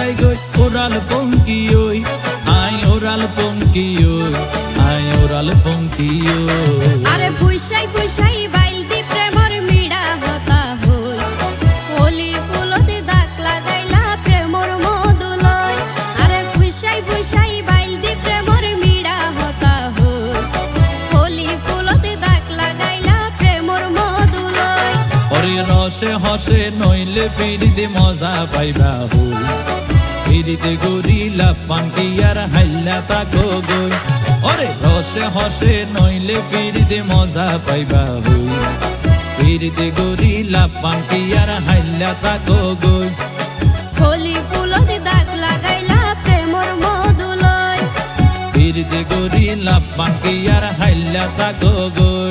যায় গই ওরাল পঙ্কি ওই আই ওরাল পঙ্কি ওই আই ওরাল পঙ্কি ওই আরে ফুইসাই ফুইসাই বাইল দি প্রেমর মিড়া হতা হই হোলি ফুলতে দাগ লাগাইলা প্রেমর মধুলয় আরে ফুইসাই ফুইসাই বাইল দি প্রেমর মিড়া হতা হই হোলি ফুলতে দাগ লাগাইলা প্রেমর মধুলয় ওরে রসে হসে নইলে ফিরিতে মজা পাইবা হই ফিরিতে গরিলা পান্টি আর হাইলা তাকো গই ওরে রসে হসে নইলে ফিরিতে মজা পাইবা হই ফিরিতে গরিলা পান্টি আর হাইলা তাকো গই হোলি ফুলতে দাগ লাগাইলা প্রেমর মধুলয় ফিরিতে গরিলা পান্টি আর হাইলা তাকো গই